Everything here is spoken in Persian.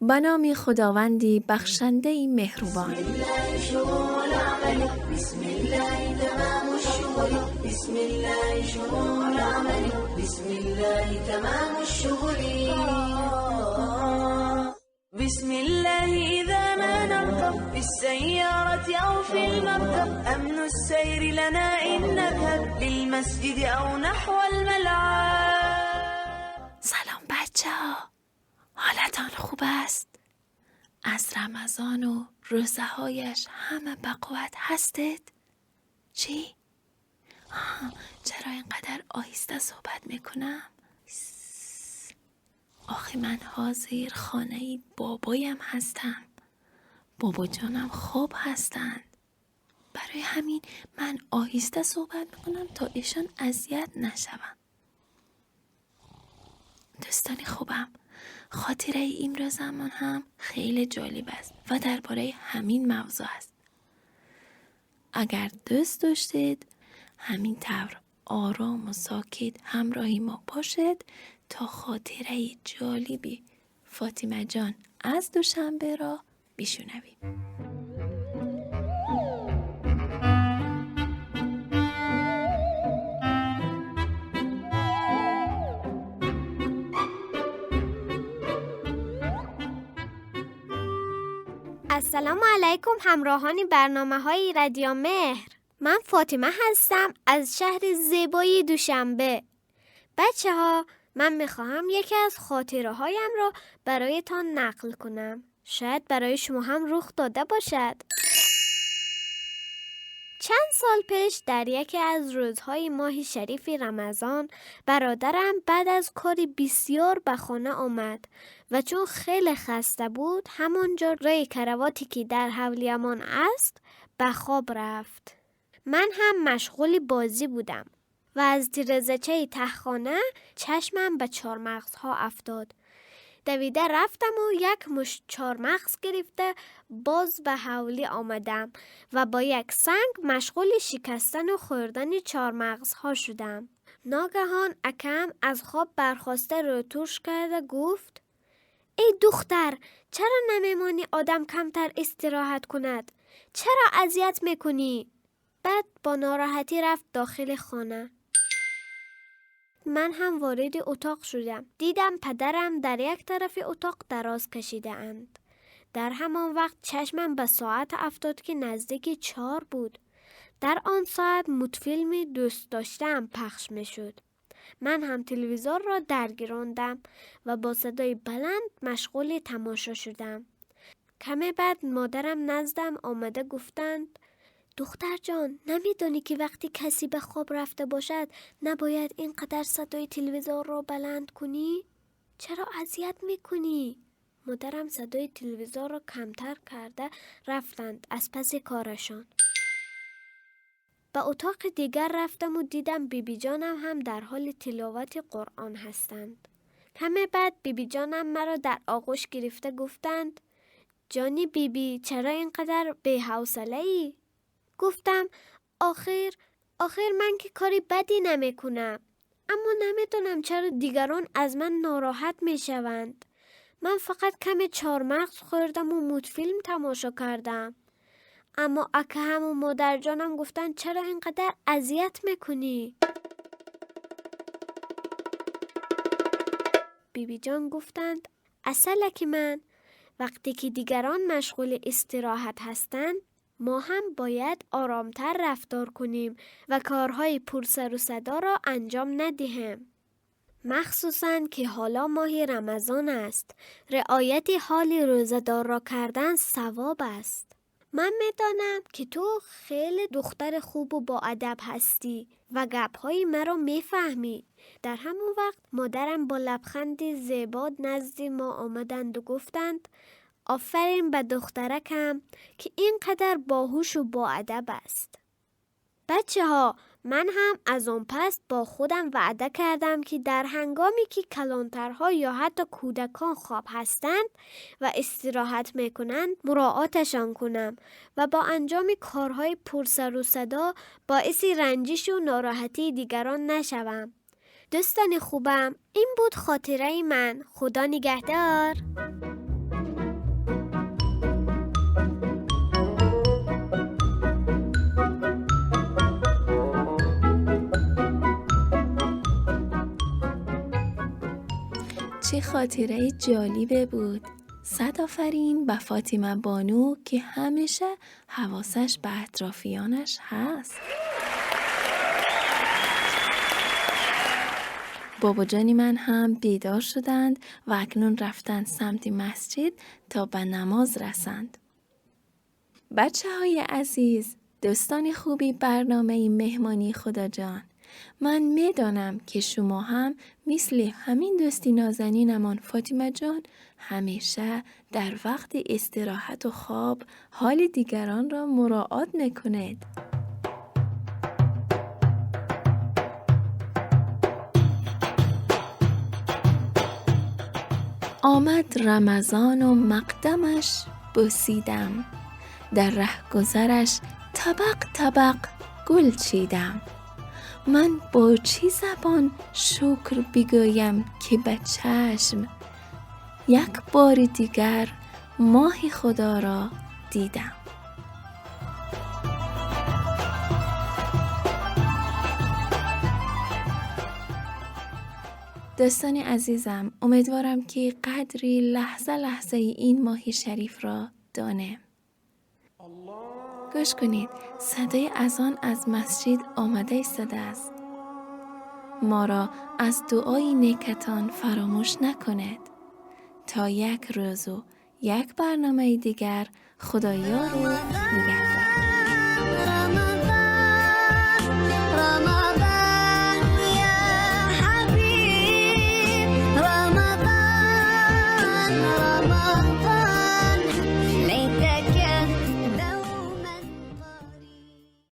به نام خداوندی بخشنده مهربان. بسم الله تمام الشغل بسم الله شروع العمل بسم الله تمام الشغل بسم الله إذا ما نركب في السيارة أو في المركب أمن السير لنا إن نذهب للمسجد أو نحو الملعب. سلام بچه ها، حالتان خوب است؟ از رمضان و روزهایش همه بقوت هستید؟ چی؟ چرا اینقدر آهسته صحبت میکنم؟ آخه من حاضر خانه بابایم هستم. بابا جانم خوب هستند. برای همین من آهسته صحبت میکنم تا ایشان اذیت نشوند. دوستان خوبم، خاطره امروزمان هم خیلی جالب است و درباره همین موضوع است. اگر دوست داشتید همین طور آرام و ساکت همراهی ما باشد تا خاطره جالبی فاطمه جان از دوشنبه را بشنویم. السلام علیکم همراهان برنامه‌های رادیو مهر. من فاطمه هستم از شهر زیبای دوشنبه. بچه‌ها، من می‌خواهم یکی از خاطره‌هایم را برایتان نقل کنم. شاید برای شما هم رخ داده باشد. چند سال پیش در یکی از روزهای ماه شریف رمضان برادرم بعد از کاری بسیار به خانه آمد و چون خیلی خسته بود همانجا روی کرواتی که در حولیمان است به خواب رفت. من هم مشغول بازی بودم و از تیرزچه تهخانه چشمم به چارمغزها افتاد. دویده رفتم و یک مشت چارمغز گرفته باز به حولی آمدم و با یک سنگ مشغول شکستن و خوردن چارمغزها شدم. ناگهان اکم از خواب برخاسته رو توش کرده گفت: ای دختر، چرا نمیمانی آدم کمتر استراحت کند؟ چرا اذیت میکنی؟ بعد با ناراحتی رفت داخل خانه. من هم وارد اتاق شدم. دیدم پدرم در یک طرف اتاق دراز کشیده اند. در همان وقت چشمم به ساعت افتاد که نزدیک 4 بود. در آن ساعت مدفیلمی دوست داشتم پخش می شد. من هم تلویزور را درگیراندم و با صدای بلند مشغول تماشا شدم. کمی بعد مادرم نزدم آمده گفتند: دختر جان، نمیدانی که وقتی کسی به خواب رفته باشد نباید اینقدر صدای تلویزیون را بلند کنی؟ چرا اذیت میکنی؟ مادرم صدای تلویزیون را کمتر کرده رفتند از پس کارشان. به اتاق دیگر رفتم و دیدم بیبی جانم هم در حال تلاوت قرآن هستند. کمی بعد بیبی جانم مرا در آغوش گرفته گفتند: جانی بیبی، چرا اینقدر بی‌حوصله‌ای؟ گفتم: آخر من که کاری بدی نمی کنم، اما نمیدونم چرا دیگران از من ناراحت می شوند. من فقط کمی چارمغز خوردم و مدفیلم تماشا کردم. اما اکه هم و مادر جانم گفتن چرا اینقدر اذیت میکنی؟ بیبی جان گفتند: اصلا که من وقتی که دیگران مشغول استراحت هستند ما هم باید آرامتر رفتار کنیم و کارهای پرسر و صدا را انجام ندهیم. مخصوصاً که حالا ماه رمضان است. رعایت حال روزه‌دار را کردن ثواب است. من میدانم که تو خیلی دختر خوب و با ادب هستی و گپ‌های مرا میفهمی. در همون وقت مادرم با لبخندی زیبا نزد ما آمدند و گفتند: آفرین به دخترکم که اینقدر باهوش و با ادب است. بچه ها، من هم از اون پس با خودم وعده کردم که در هنگامی که کلانترها یا حتی کودکان خواب هستند و استراحت میکنند مراعاتشان کنم و با انجام کارهای پرسر و صدا باعث رنجش و ناراحتی دیگران نشوم. دوستان خوبم، این بود خاطره من. خدا نگهدار. چه خاطره جالبه بود. صد آفرین به فاطمه بانو که همیشه حواسش به اطرافیانش هست. بابا جانی من هم بیدار شدند و اکنون رفتند سمت مسجد تا به نماز رسند. بچه های عزیز، دوستان خوبی برنامه مهمانی خدا جان، من میدانم که شما هم مثل همین دوستی نازنینمان فاطمه جان همیشه در وقت استراحت و خواب حال دیگران را مراعات میکنید. آمد رمضان و مقدمش بوسیدم، در ره گذرش طبق طبق گل چیدم. من با چی زبان شکر بگویم که به چشم یک بار دیگر ماه خدا را دیدم. دوستان عزیزم، امیدوارم که قدری لحظه لحظه این ماه شریف را دانیم. گوش کنید، صدای اذان از مسجد آمده ایستاده است. ما را از دعای نیکتان فراموش نکنید. تا یک روز و یک برنامه دیگر، خدایار و نگهدار.